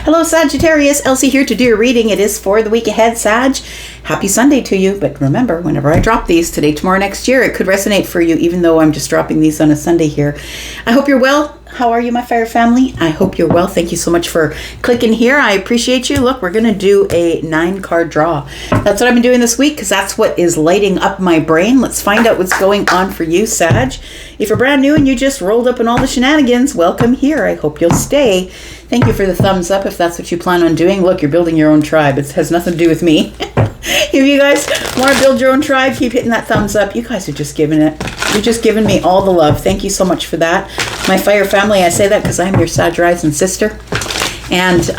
Hello Sagittarius, Elsie here to do your reading. It is for the week ahead, Sag. Happy Sunday to you, but remember, whenever I drop these, today, tomorrow, next year, it could resonate for you, even though I'm just dropping these on a Sunday here. I hope you're well. How are you, my fire family? I hope you're well. Thank you so much for clicking here. I appreciate you. Look, we're going to do a 9-card draw. That's what I've been doing this week because that's what is lighting up my brain. Let's find out what's going on for you, Sag. If you're brand new and you just rolled up in all the shenanigans, welcome here. I hope you'll stay. Thank you for the thumbs up if that's what you plan on doing. Look, you're building your own tribe. It has nothing to do with me. If you guys want to build your own tribe, keep hitting that thumbs up. You guys are just giving it. You're just giving me all the love. Thank you so much for that. My fire family, I say that because I'm your Sag rising sister. And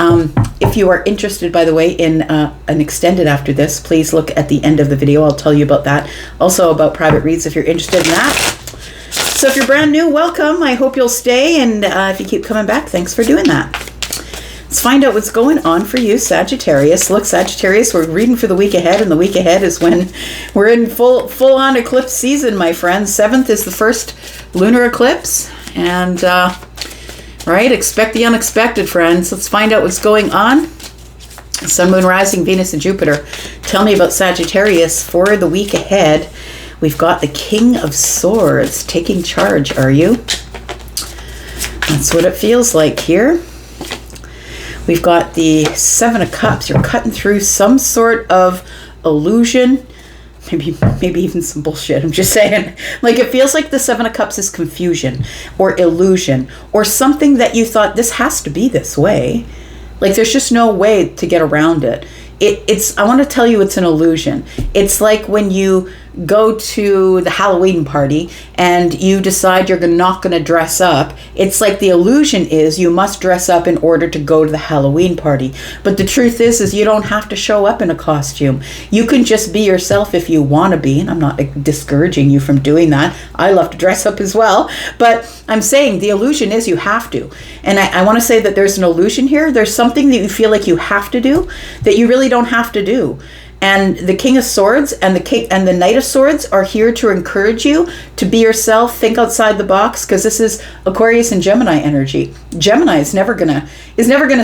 if you are interested, by the way, in an extended after this, please look at the end of the video. I'll tell you about that. Also about private reads if you're interested in that. So if you're brand new, welcome. I hope you'll stay. And if you keep coming back, thanks for doing that. Let's find out what's going on for you, Sagittarius. Look, Sagittarius, we're reading for the week ahead, and the week ahead is when we're in full-on eclipse season, my friends. 7th is the first lunar eclipse, and, right, expect the unexpected, friends. Let's find out what's going on. Sun, Moon, Rising, Venus, and Jupiter. Tell me about Sagittarius for the week ahead. We've got the King of Swords taking charge, are you? That's what it feels like here. We've got the 7 of Cups. You're cutting through some sort of illusion. Maybe even some bullshit. I'm just saying. Like, it feels like the 7 of Cups is confusion or illusion or something that you thought, this has to be this way. Like, there's just no way to get around it. I want to tell you it's an illusion. It's like when you go to the Halloween party and you decide you're not going to dress up. It's like the illusion is you must dress up in order to go to the Halloween party. But the truth is you don't have to show up in a costume. You can just be yourself if you want to be. And I'm not discouraging you from doing that. I love to dress up as well. But I'm saying the illusion is you have to. And I want to say that there's an illusion here. There's something that you feel like you have to do that you really don't have to do. And the King of Swords and the Knight of Swords are here to encourage you to be yourself, think outside the box, because this is Aquarius and Gemini energy. Gemini is never gonna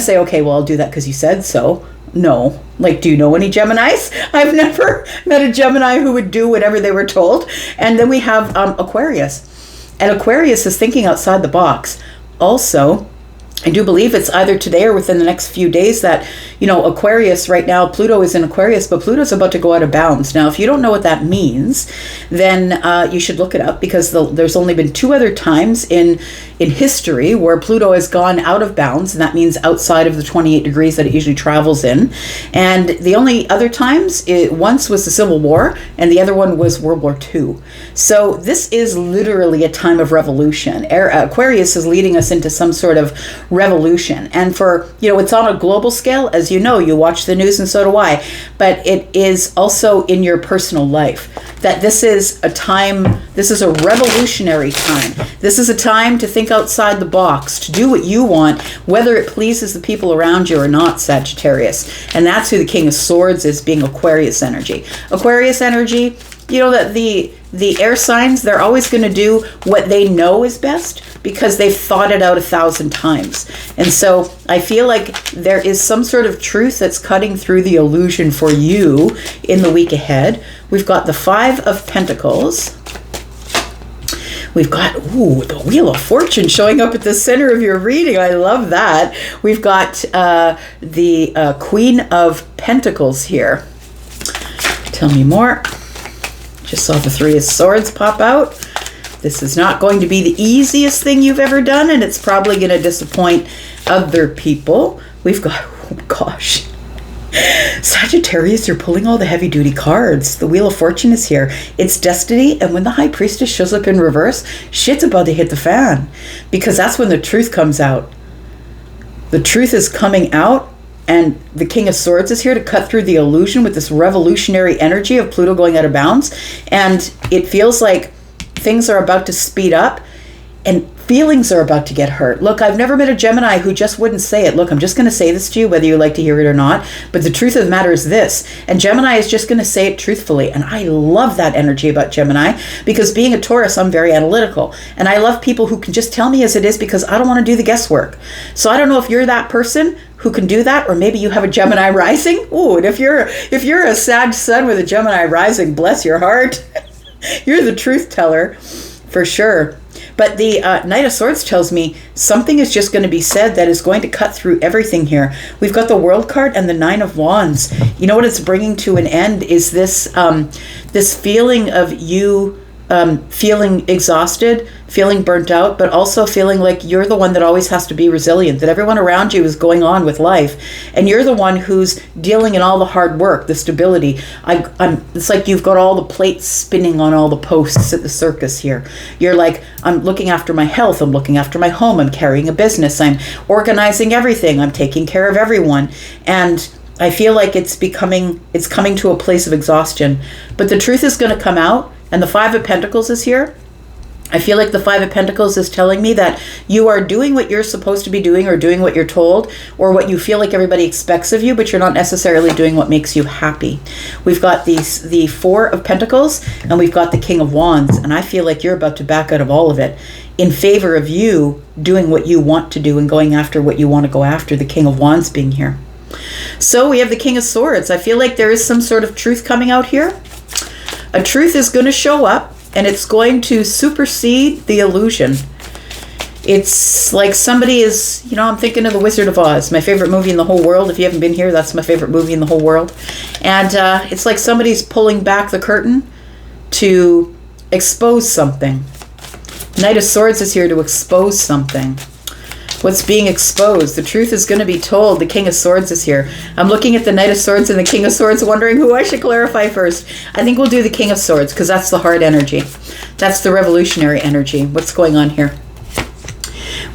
say, okay, well, I'll do that because you said so. No. Like, do you know any Geminis? I've never met a Gemini who would do whatever they were told. And then we have Aquarius. And Aquarius is thinking outside the box. Also, I do believe it's either today or within the next few days that, Aquarius right now, Pluto is in Aquarius, but Pluto's about to go out of bounds. Now, if you don't know what that means, then you should look it up because there's only been 2 other times in history where Pluto has gone out of bounds, and that means outside of the 28 degrees that it usually travels in. And the only other times, once was the Civil War, and the other one was World War II. So this is literally a time of revolution. Aquarius is leading us into some sort of revolution. And for, it's on a global scale, as you know, you watch the news and so do I, but it is also in your personal life that this is a revolutionary time. This is a time to think outside the box, to do what you want, whether it pleases the people around you or not, Sagittarius. And that's who the King of Swords is, being Aquarius energy. Aquarius energy, that the air signs, they're always going to do what they know is best because they've thought it out 1,000 times. And so I feel like there is some sort of truth that's cutting through the illusion for you in the week ahead. We've got the 5 of Pentacles. We've got, the Wheel of Fortune showing up at the center of your reading. I love that. We've got the Queen of Pentacles here. Tell me more. Just saw the 3 of Swords pop out. This is not going to be the easiest thing you've ever done, and it's probably going to disappoint other people. We've got, oh gosh. Sagittarius, you're pulling all the heavy-duty cards. The Wheel of Fortune is here. It's destiny, and when the High Priestess shows up in reverse, shit's about to hit the fan. Because that's when the truth comes out. The truth is coming out, and the King of Swords is here to cut through the illusion with this revolutionary energy of Pluto going out of bounds. And it feels like things are about to speed up. And feelings are about to get hurt. Look, I've never met a Gemini who just wouldn't say it. Look, I'm just going to say this to you, whether you like to hear it or not. But the truth of the matter is this. And Gemini is just going to say it truthfully. And I love that energy about Gemini, because being a Taurus, I'm very analytical. And I love people who can just tell me as it is, because I don't want to do the guesswork. So I don't know if you're that person who can do that, or maybe you have a Gemini rising. Ooh, and if you're a Sag sun with a Gemini rising, bless your heart. You're the truth teller for sure. But the Knight of Swords tells me something is just going to be said that is going to cut through everything here. We've got the World card and the Nine of Wands. You know what it's bringing to an end is this this feeling of you feeling exhausted, feeling burnt out, but also feeling like you're the one that always has to be resilient, that everyone around you is going on with life, and you're the one who's dealing in all the hard work, the stability. It's like you've got all the plates spinning on all the posts at the circus here. You're like, I'm looking after my health, I'm looking after my home, I'm carrying a business, I'm organizing everything, I'm taking care of everyone, and I feel like it's coming to a place of exhaustion. But the truth is going to come out. And the Five of Pentacles is here. I feel like the Five of Pentacles is telling me that you are doing what you're supposed to be doing, or doing what you're told, or what you feel like everybody expects of you, but you're not necessarily doing what makes you happy. We've got the Four of Pentacles, and we've got the King of Wands. And I feel like you're about to back out of all of it in favor of you doing what you want to do and going after what you want to go after, the King of Wands being here. So we have the King of Swords. I feel like there is some sort of truth coming out here. A truth is going to show up, and it's going to supersede the illusion. It's like somebody is, I'm thinking of The Wizard of Oz, my favorite movie in the whole world. If you haven't been here, that's my favorite movie in the whole world. And it's like somebody's pulling back the curtain to expose something. Knight of Swords is here to expose something. What's being exposed? The truth is going to be told. The King of Swords is here. I'm looking at the Knight of Swords and the King of Swords, wondering who I should clarify first. I think we'll do the King of Swords, because that's the hard energy. That's the revolutionary energy. What's going on here?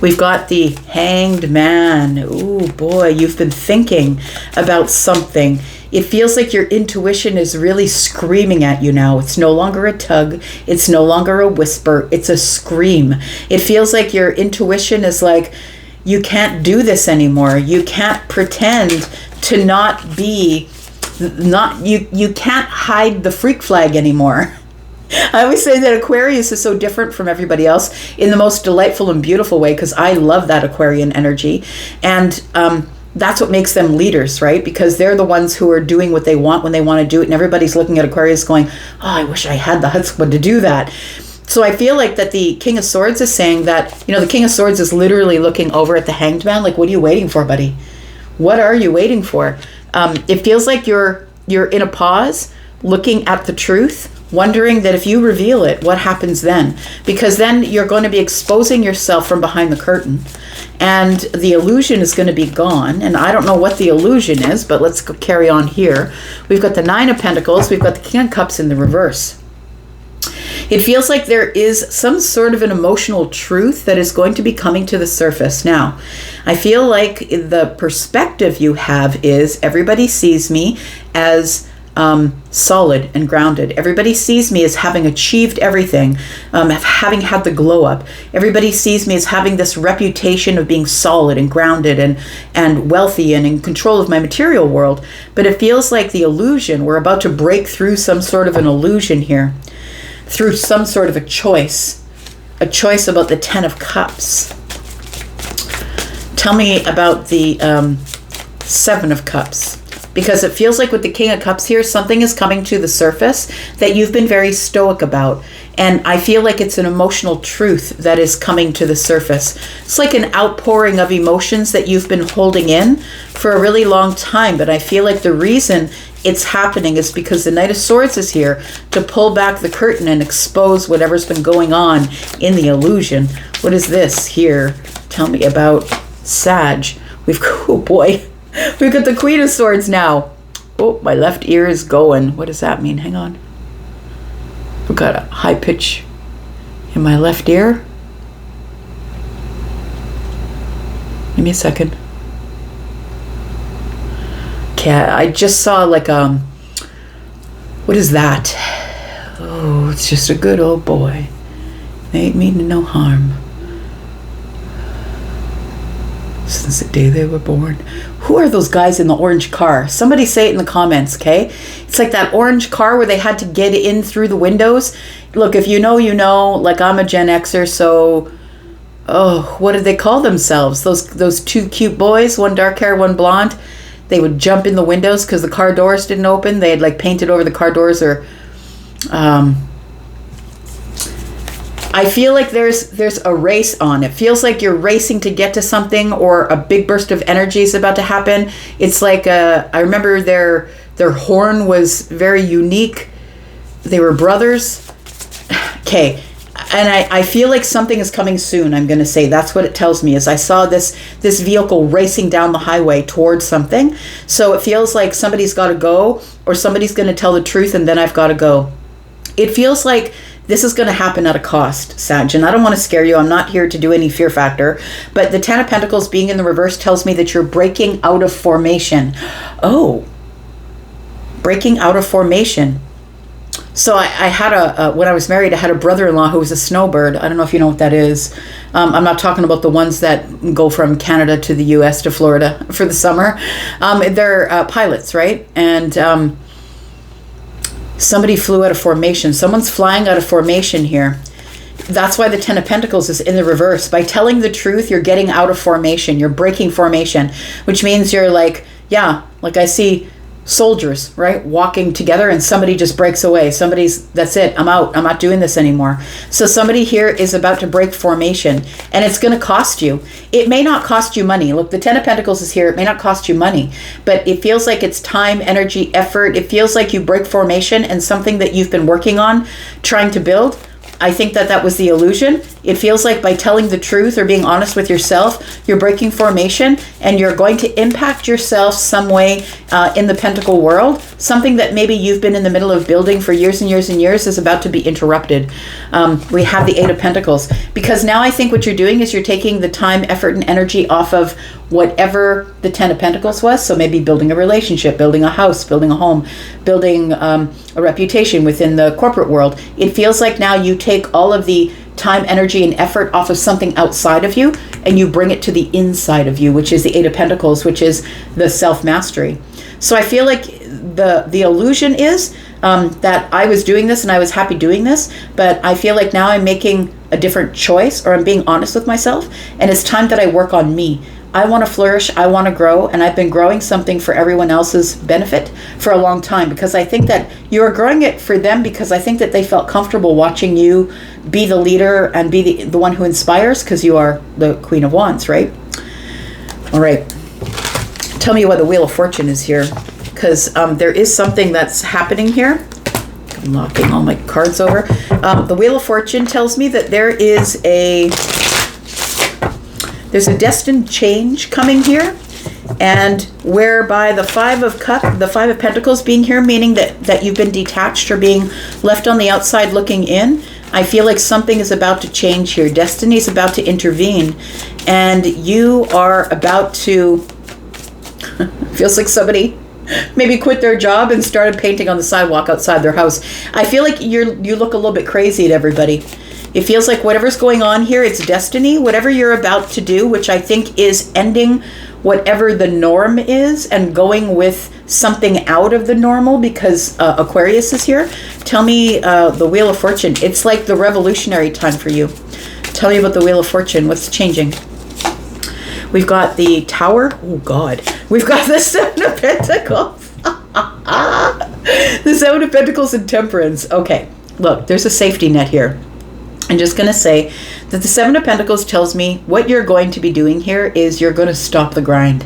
We've got the Hanged Man. Ooh, boy, you've been thinking about something. It feels like your intuition is really screaming at you now. It's no longer a tug. It's no longer a whisper. It's a scream. It feels like your intuition is like, you can't do this anymore. You can't pretend to not be, you can't hide the freak flag anymore. I always say that Aquarius is so different from everybody else in the most delightful and beautiful way, because I love that Aquarian energy. And that's what makes them leaders, right? Because they're the ones who are doing what they want when they want to do it. And everybody's looking at Aquarius going, oh, I wish I had the chutzpah to do that. So I feel like that the King of Swords is saying that, the King of Swords is literally looking over at the Hanged Man. Like, what are you waiting for, buddy? What are you waiting for? It feels like you're in a pause, looking at the truth, wondering that if you reveal it, what happens then? Because then you're going to be exposing yourself from behind the curtain, and the illusion is going to be gone. And I don't know what the illusion is, but let's carry on here. We've got the Nine of Pentacles. We've got the King of Cups in the reverse. It feels like there is some sort of an emotional truth that is going to be coming to the surface. Now, I feel like the perspective you have is everybody sees me as solid and grounded. Everybody sees me as having achieved everything, having had the glow up. Everybody sees me as having this reputation of being solid and grounded and wealthy and in control of my material world. But it feels like the illusion, we're about to break through some sort of an illusion here, through some sort of a choice about the Ten of Cups. Tell me about the Seven of Cups. Because it feels like with the King of Cups here, something is coming to the surface that you've been very stoic about. And I feel like it's an emotional truth that is coming to the surface. It's like an outpouring of emotions that you've been holding in for a really long time. But I feel like the reason it's happening is because the Knight of Swords is here to pull back the curtain and expose whatever's been going on in the illusion. What is this here? Tell me about Sag. Oh boy. We've got the Queen of Swords now. Oh, my left ear is going. What does that mean? Hang on. I've got a high pitch in my left ear. Give me a second. Okay, I just saw like what is that? Oh, it's just a good old boy. They ain't meaning no harm. since the day they were born. Who are those guys in the orange car? Somebody say it in the comments, okay? It's like that orange car where they had to get in through the windows. Look, if you know, you know. Like, I'm a Gen Xer, so... Oh, what did they call themselves? Those two cute boys, one dark hair, one blonde. They would jump in the windows because the car doors didn't open. They had, like, painted over the car doors, or... I feel like there's a race on. It feels like you're racing to get to something, or a big burst of energy is about to happen. It's like I remember their horn was very unique. They were brothers. Okay. And I feel like something is coming soon, I'm going to say. That's what it tells me, is I saw this vehicle racing down the highway towards something. So it feels like somebody's got to go, or somebody's going to tell the truth, and then I've got to go. It feels like this is going to happen at a cost, Sag. And I don't want to scare you. I'm not here to do any fear factor. But the Ten of Pentacles being in the reverse tells me that you're breaking out of formation. Oh, breaking out of formation. So I had when I was married, I had a brother-in-law who was a snowbird. I don't know if you know what that is. I'm not talking about the ones that go from Canada to the U.S. to Florida for the summer. They're pilots, right? And somebody flew out of formation. Someone's flying out of formation here. That's why the Ten of Pentacles is in the reverse. By telling the truth, you're getting out of formation. You're breaking formation, which means you're like, yeah, like I see soldiers, right, walking together, and somebody just breaks away. That's it, I'm out, I'm not doing this anymore. So somebody here is about to break formation, and it's going to cost you. It may not cost you money. Look, the Ten of Pentacles is here. It may not cost you money, but it feels like it's time, energy, effort. It feels like you break formation, and something that you've been working on, trying to build. I think that was the illusion. It feels like by telling the truth or being honest with yourself, you're breaking formation, and you're going to impact yourself some way in the pentacle world. Something that maybe you've been in the middle of building for years and years and years is about to be interrupted. We have the Eight of Pentacles, because now I think what you're doing is you're taking the time, effort, and energy off of whatever the Ten of Pentacles was. So maybe building a relationship, building a house, building a home, building a reputation within the corporate world. It feels like now you take all of the time, energy, and effort off of something outside of you, and you bring it to the inside of you, which is the Eight of Pentacles, which is the self-mastery. So I feel like the illusion is that I was doing this and I was happy doing this, but I feel like now I'm making a different choice, or I'm being honest with myself, and it's time that I work on me. I want to flourish, I want to grow, and I've been growing something for everyone else's benefit for a long time, because I think that you're growing it for them, because I think that they felt comfortable watching you be the leader and be the one who inspires, because you are the Queen of Wands, right? All right. Tell me why the Wheel of Fortune is here, because there is something that's happening here. I'm knocking all my cards over. The Wheel of Fortune tells me that there's a destined change coming here, and whereby the Five of Pentacles being here, meaning that you've been detached or being left on the outside looking in. I feel like something is about to change here. Destiny is about to intervene, and you are about to, feels like somebody maybe quit their job and started painting on the sidewalk outside their house. I feel like you look a little bit crazy at everybody. It feels like whatever's going on here, it's destiny. Whatever you're about to do, which I think is ending whatever the norm is and going with something out of the normal, because Aquarius is here. Tell me the Wheel of Fortune. It's like the revolutionary time for you. Tell me about the Wheel of Fortune. What's changing? We've got the Tower. Oh, God. We've got the Seven of Pentacles. The Seven of Pentacles and Temperance. Okay. Look, there's a safety net here. I'm just going to say that the Seven of Pentacles tells me what you're going to be doing here is you're going to stop the grind.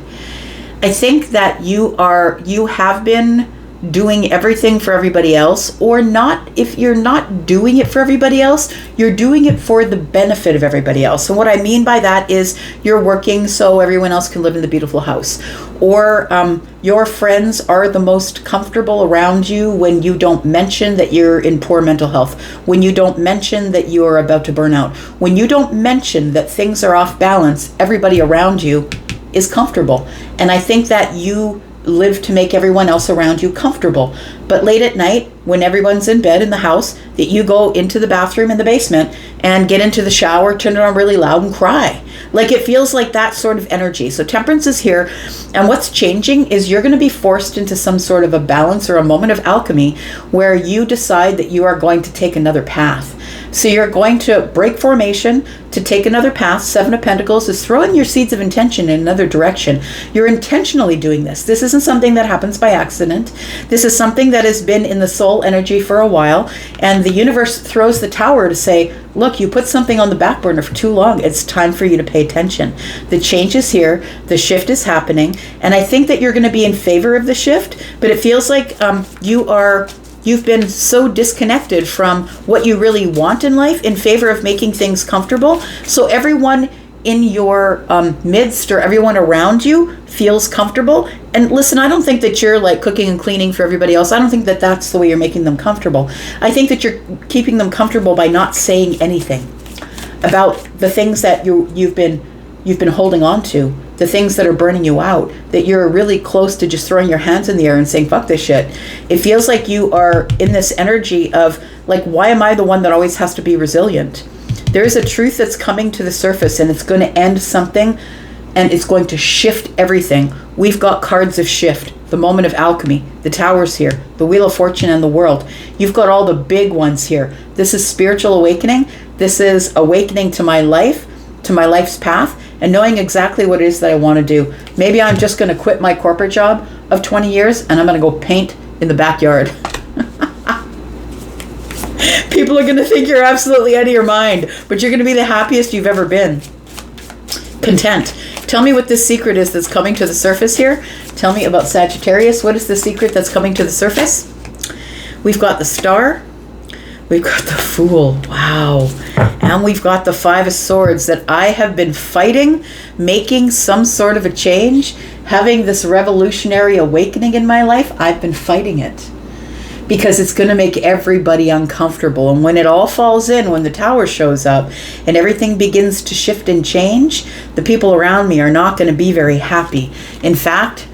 I think that you have been doing everything for everybody else, or not. If you're not doing it for everybody else, you're doing it for the benefit of everybody else. And what I mean by that is you're working so everyone else can live in the beautiful house, or your friends are the most comfortable around you when you don't mention that you're in poor mental health, when you don't mention that you are about to burn out, when you don't mention that things are off balance. Everybody around you is comfortable. And I think that you live to make everyone else around you comfortable. But late at night, when everyone's in bed in the house, that you go into the bathroom in the basement and get into the shower, turn it on really loud and cry. Like, it feels like that sort of energy. So Temperance is here, and what's changing is you're going to be forced into some sort of a balance or a moment of alchemy where you decide that you are going to take another path. So you're going to break formation to take another path. Seven of Pentacles is throwing your seeds of intention in another direction. You're intentionally doing this. This isn't something that happens by accident. This is something that has been in the soul energy for a while, and the universe throws the tower to say, look, you put something on the back burner for too long. It's time for you to pay attention. The change is here. The shift is happening. And I think that you're going to be in favor of the shift, but it feels like you've been so disconnected from what you really want in life in favor of making things comfortable. So everyone in your midst or everyone around you feels comfortable. And listen, I don't think that you're like cooking and cleaning for everybody else. I don't think that that's the way you're making them comfortable. I think that you're keeping them comfortable by not saying anything about the things that you've been holding on to, the things that are burning you out, that you're really close to just throwing your hands in the air and saying, fuck this shit. It feels like you are in this energy of like, why am I the one that always has to be resilient? There is a truth that's coming to the surface, and it's going to end something, and it's going to shift everything. We've got cards of shift, the moment of alchemy, the towers here, the Wheel of Fortune, and the World. You've got all the big ones here. This is spiritual awakening. This is awakening to my life, to my life's path, and knowing exactly what it is that I want to do. Maybe I'm just going to quit my corporate job of 20 years and I'm going to go paint in the backyard. People are going to think you're absolutely out of your mind, but you're going to be the happiest you've ever been. Content. Tell me what this secret is that's coming to the surface here. Tell me about Sagittarius. What is the secret that's coming to the surface? We've got the Star. We've got the Fool. Wow. And we've got the Five of Swords, that I have been fighting, making some sort of a change, having this revolutionary awakening in my life. I've been fighting it because it's going to make everybody uncomfortable. And when it all falls in, when the tower shows up and everything begins to shift and change, the people around me are not going to be very happy. In fact,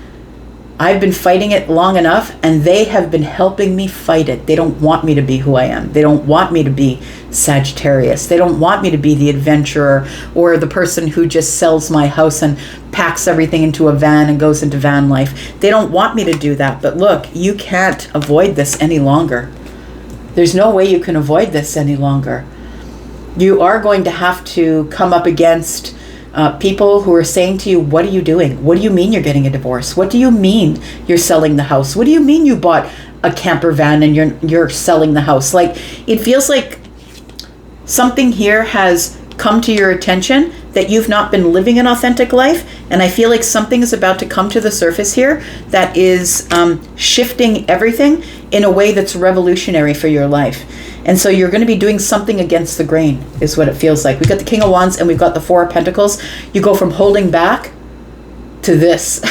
I've been fighting it long enough, and they have been helping me fight it. They don't want me to be who I am. They don't want me to be Sagittarius. They don't want me to be the adventurer or the person who just sells my house and packs everything into a van and goes into van life. They don't want me to do that. But look, you can't avoid this any longer. There's no way you can avoid this any longer. You are going to have to come up against people who are saying to you, what are you doing? What do you mean you're getting a divorce? What do you mean you're selling the house? What do you mean you bought a camper van and you're selling the house? Like, it feels like something here has come to your attention, that you've not been living an authentic life. And I feel like something is about to come to the surface here that is shifting everything in a way that's revolutionary for your life. And so you're going to be doing something against the grain, is what it feels like. We've got the King of Wands and we've got the Four of Pentacles. You go from holding back to this,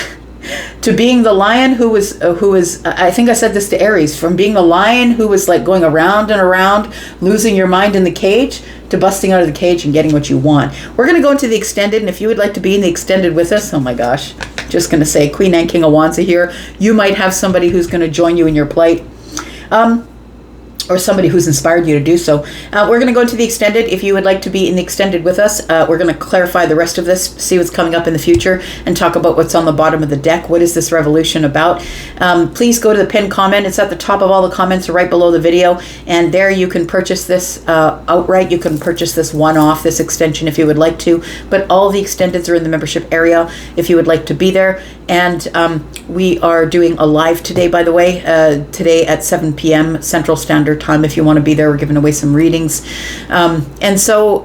to being the lion who was, I think I said this to Aries, from being the lion who was like going around and around, losing your mind in the cage, to busting out of the cage and getting what you want. We're going to go into the extended, and if you would like to be in the extended with us, oh my gosh, just going to say Queen and King of Wands are here. You might have somebody who's going to join you in your plight. Or somebody who's inspired you to do so. We're going to go into the extended. If you would like to be in the extended with us, we're going to clarify the rest of this, see what's coming up in the future, and talk about what's on the bottom of the deck. What is this revolution about? Please go to the pinned comment. It's at the top of all the comments, right below the video, and there you can purchase this outright. You can purchase this one-off, this extension, if you would like to, but all the extendeds are in the membership area if you would like to be there. And we are doing a live today, by the way, today at 7 p.m. Central Standard Time. If you want to be there, we're giving away some readings. And so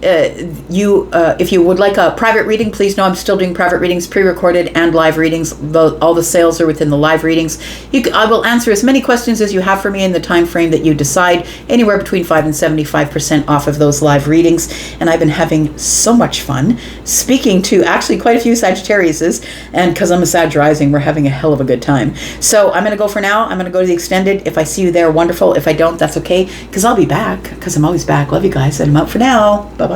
if you would like a private reading, please know I'm still doing private readings, pre-recorded and live readings. All the sales are within the live readings. I will answer as many questions as you have for me in the time frame that you decide, anywhere between 5 and 75% off of those live readings. And I've been having so much fun speaking to actually quite a few Sagittariuses, and because I'm a Sag rising, we're having a hell of a good time. So I'm going to go for now. I'm going to go to the extended. If I see you there, wonderful. If I don't, that's okay, because I'll be back, because I'm always back. Love you guys, and I'm out for now. Bye-bye.